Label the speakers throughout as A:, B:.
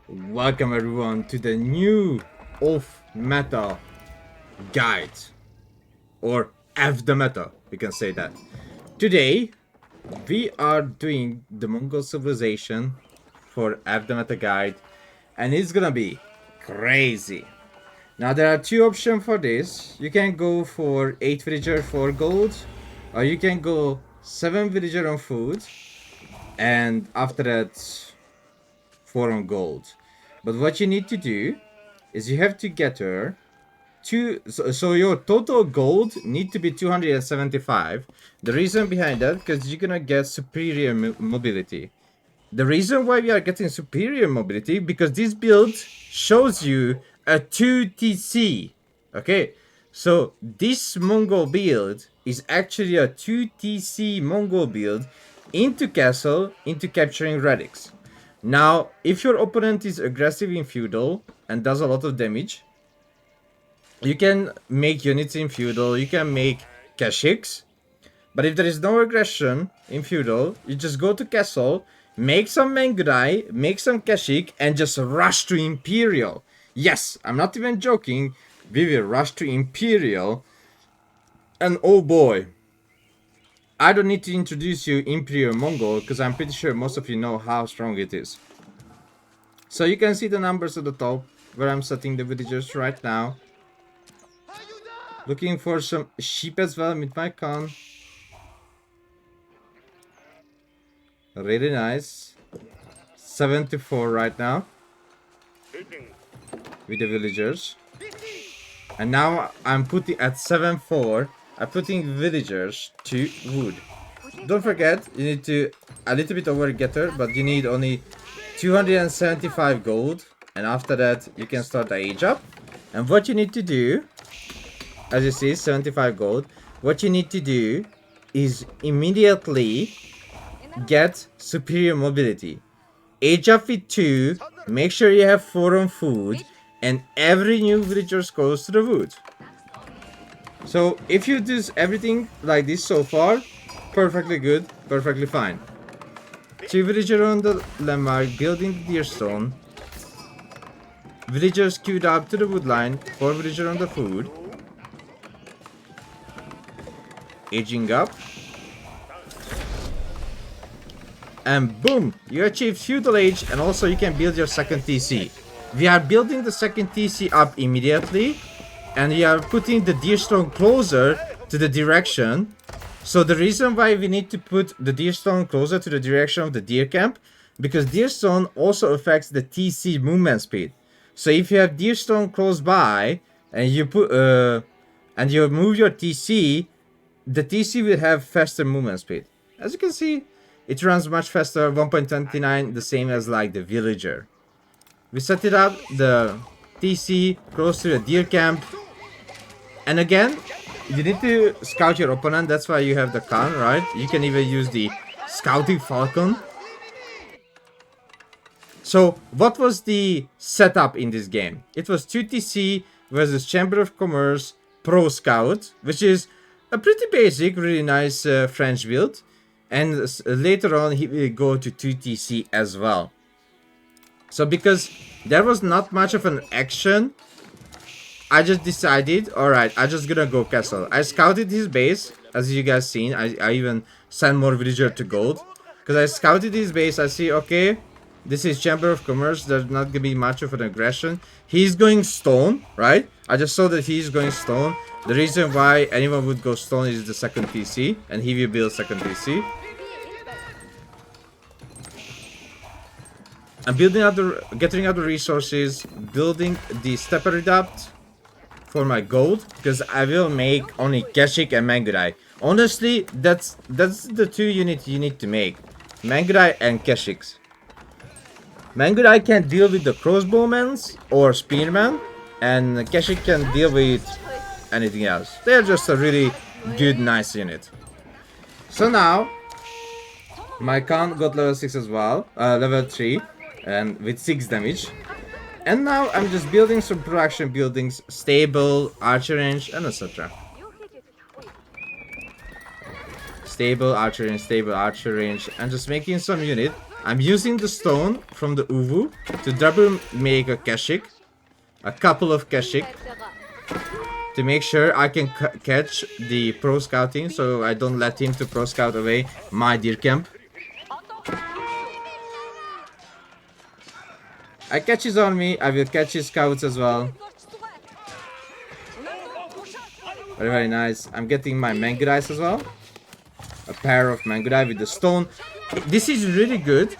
A: Welcome everyone to the new off-meta guide, or F the meta, we can say that. Today, we are doing the Mongol civilization for F the meta guide, and it's gonna be crazy. Now there are two options for this. You can go for 8 villager for gold, or you can go 7 villager on food, and after that 4 on gold. But what you need to do is you have to get her so your total gold need to be 275. The reason behind that, because you're gonna get superior mobility. The reason why we are getting superior mobility, because this build shows you a 2TC. Okay, so this Mongol build is actually a 2TC Mongol build into castle, into capturing relics. Now, if your opponent is aggressive in Feudal and does a lot of damage, you can make units in Feudal, you can make Kashyyyks. But if there is no aggression in Feudal, you just go to Castle, make some Mangudai, make some Kashyyyk, and just rush to Imperial. Yes, I'm not even joking, we will rush to Imperial. And oh boy, I don't need to introduce you Imperial Mongol, because I'm pretty sure most of you know how strong it is. So you can see the numbers at the top, where I'm setting the villagers right now. Looking for some sheep as well with my con. Really nice. 74 right now. With the villagers. And now I'm putting at 7-4. I'm putting villagers to wood. Don't forget, you need to a little bit over getter, but you need only 275 gold. And after that, you can start the age up. And what you need to do, as you see, 75 gold. What you need to do is immediately get superior mobility. Age up with 2, make sure you have 4 on food, and every new villager goes to the wood. So if you do everything like this so far, perfectly good, perfectly fine. 2 villager on the landmark, building the deer stone. Villagers queued up to the wood line, 4 villager on the food. Aging up. And boom, you achieve feudal age, and also you can build your second TC. We are building the second TC up immediately, and we are putting the deer stone closer to the direction. So the reason why we need to put the deer stone closer to the direction of the deer camp, because deer stone also affects the TC movement speed. So if you have deer stone close by and you put and you move your TC, the TC will have faster movement speed. As you can see, it runs much faster, 1.29, the same as like the villager. We set it up, the TC close to the deer camp. And again, you need to scout your opponent, that's why you have the Khan, right? You can even use the scouting falcon. So, what was the setup in this game? It was 2TC versus Chamber of Commerce Pro Scout, which is a pretty basic, really nice French build. And later on, he will go to 2TC as well. So because there was not much of an action, I just decided, alright, I'm just gonna go castle. I scouted his base, as you guys seen. I even sent more villager to gold. Because I scouted his base, I see, okay, this is Chamber of Commerce, there's not gonna be much of an aggression. He's going stone, right? I just saw that he's going stone. The reason why anyone would go stone is the second TC, and he will build second TC. I'm building other, getting other resources, building the stepper reduct for my gold, because I will make only Kashyyyk and Mangudai. Honestly, that's the 2 units you need to make, Mangudai and Kashyyks. Mangudai can deal with the crossbowmen or spearmen, and Kashyyyk can deal with anything else. They're just a really good, nice unit. So now, my Khan got level 6 as well, level 3, and with 6 damage. And now I'm just building some production buildings, stable, archer range, and etc. Stable, archer range, and just making some unit. I'm using the stone from the Uvu to double make a Keshik. A couple of Keshik. To make sure I can catch the pro scouting, so I don't let him to pro scout away my deer camp. I catch his army, I will catch his scouts as well. Very, very nice. I'm getting my Mangudais as well. A pair of Mangudai with the stone. This is really good,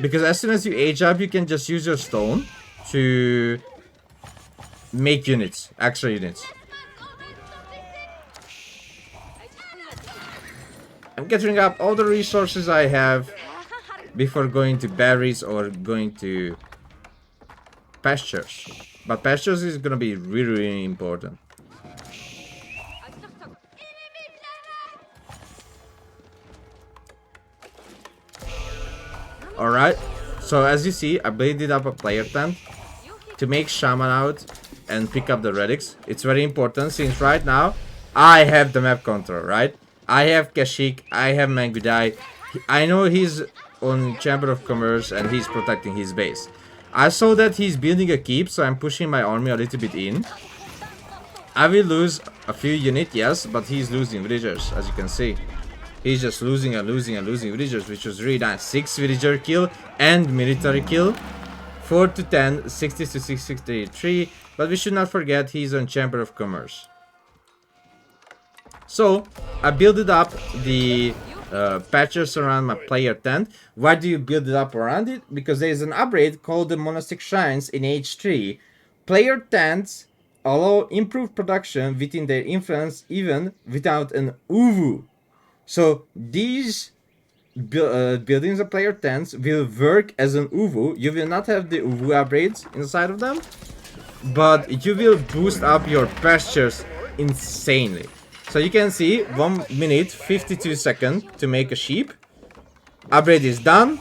A: because as soon as you age up, you can just use your stone to make units, extra units. I'm gathering up all the resources I have before going to berries or going to pastures. But pastures is gonna be really, really important. Alright, so as you see, I bladed up a player tent to make shaman out and pick up the relics. It's very important since right now I have the map control, right? I have Keshik, I have Mangudai. I know he's on Chamber of Commerce and he's protecting his base. I saw that he's building a keep, so I'm pushing my army a little bit in. I will lose a few units, yes, but he's losing villagers, as you can see. He's just losing and losing and losing villagers, which was really nice. 6 villager kill and military kill. 4 to 10, 60 to 63. But we should not forget he's on Chamber of Commerce. So, I built up the patches around my player tent. Why do you build it up around it? Because there is an upgrade called the Monastic Shrines in H3. Player tents allow improved production within their influence even without an Uvu. So these buildings of player tents will work as an Uvu. You will not have the Uvu upgrades inside of them, but you will boost up your pastures insanely. So you can see 1 minute 52 seconds to make a sheep. Upgrade is done.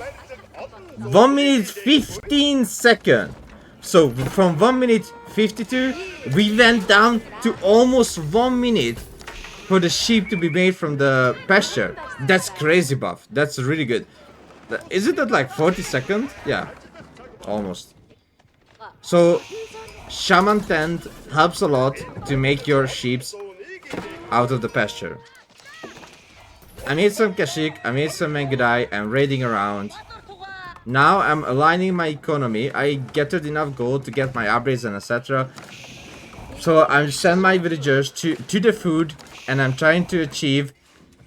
A: 1 minute 15 seconds. So from 1 minute 52 we went down to almost 1 minute for the sheep to be made from the pasture. That's crazy buff. That's really good. Is it at like 40 seconds? Yeah, almost. So shaman tent helps a lot to make your sheep out of the pasture. I made some Keshik, I made some Mangudai, I'm raiding around. Now I'm aligning my economy. I gathered enough gold to get my upgrades and etc. So I'm send my villagers to the food, and I'm trying to achieve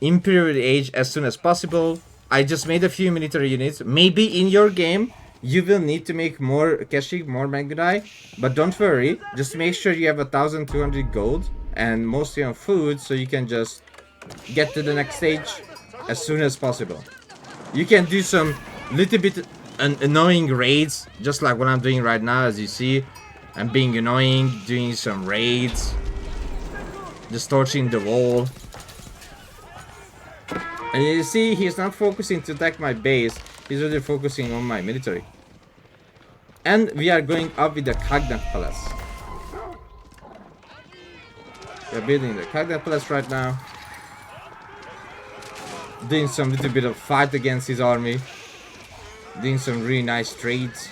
A: Imperial age as soon as possible. I just made a few military units. Maybe in your game you will need to make more Keshik, more Mangudai, but don't worry. Just make sure you have 1,200 gold and mostly on food, so you can just get to the next stage as soon as possible. You can do some little bit annoying raids, just like what I'm doing right now. As you see, I'm being annoying, doing some raids, just torching the wall. And you see, he's not focusing to attack my base, he's really focusing on my military. And we are going up with the Kagnak Palace. We're building the Kagnak Palace right now. Doing some little bit of fight against his army. Doing some really nice trades.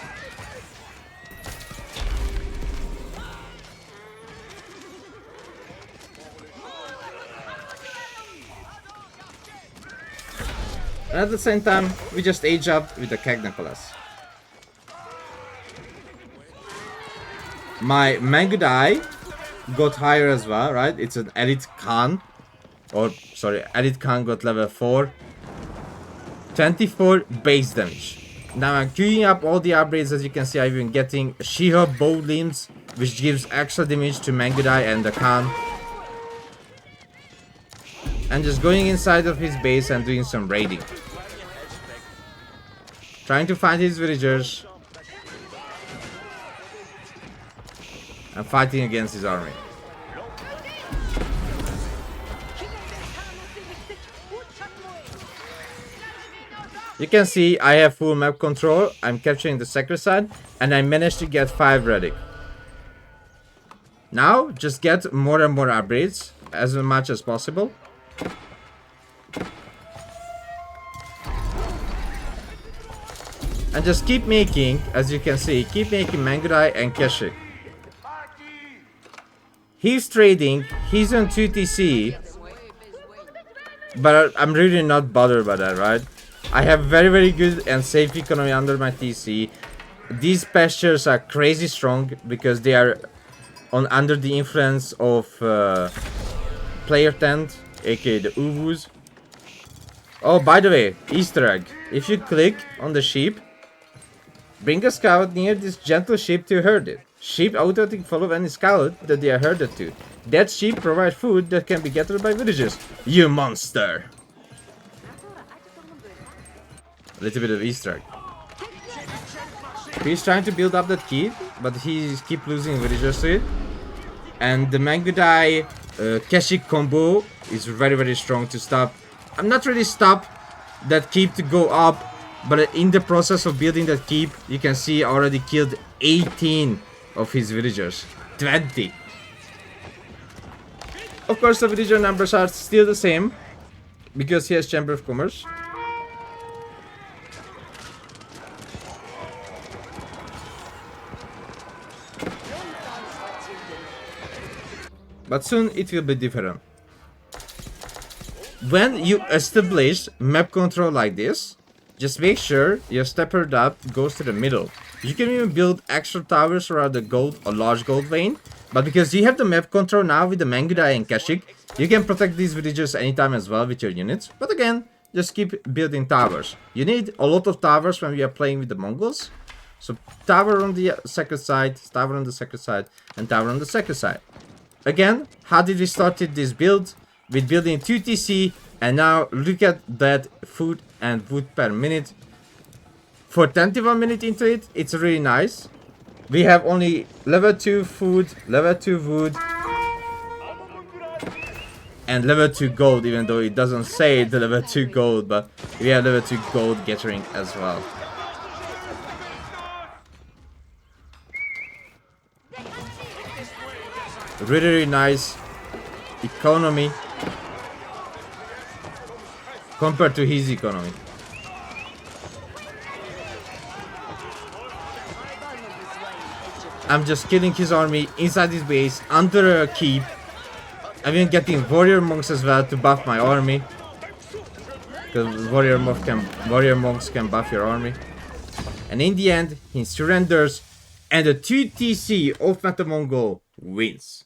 A: And at the same time, we just age up with the Kagnak Palace. My Mangudai got higher as well, right? It's an Elite Khan. Or, sorry, Elite Khan got level 4. 24 base damage. Now I'm queuing up all the upgrades. As you can see, I've been getting Shiha bow limbs, which gives extra damage to Mangudai and the Khan. And just going inside of his base and doing some raiding. Trying to find his villagers. And fighting against his army. You can see I have full map control. I'm capturing the sector side, and I managed to get 5 relic. Now just get more and more upgrades as much as possible. And just keep making, as you can see, keep making Mangudai and Keshi. He's trading, he's on 2TC, but I'm really not bothered by that, right? I have very good and safe economy under my TC. These pastures are crazy strong because they are under the influence of player tent, aka the Uwus. Oh, by the way, Easter egg. If you click on the sheep, bring a scout near this gentle sheep to herd it. Sheep automatically follow any scout that they are herded to. That sheep provides food that can be gathered by villagers. You monster! A little bit of Easter egg. He's trying to build up that keep, but he keep losing villagers to it. And the Mangudai Keshik combo is very strong to stop. I'm not really stop that keep to go up, but in the process of building that keep, you can see I already killed 18 of his villagers. 20. Of course, the villager numbers are still the same because he has Chamber of Commerce. But soon it will be different. When you establish map control like this, just make sure your stepper dot goes to the middle. You can even build extra towers around the gold or large gold vein, but because you have the map control now with the Mangudai and Keshik, you can protect these villagers anytime as well with your units. But again, just keep building towers. You need a lot of towers when we are playing with the Mongols. So tower on the second side, tower on the second side, and tower on the second side. Again, how did we started this build? With building 2TC, and now look at that food and wood per minute. For 21 minutes into it, it's really nice. We have only level 2 food, level 2 wood, and level 2 gold, even though it doesn't say the level 2 gold, but we have level 2 gold gathering as well. Really nice economy compared to his economy. I'm just killing his army inside his base under a keep. I'm even getting warrior monks as well to buff my army, because warrior monks can buff your army. And in the end, he surrenders, and the 2TC of Meta Mongol wins.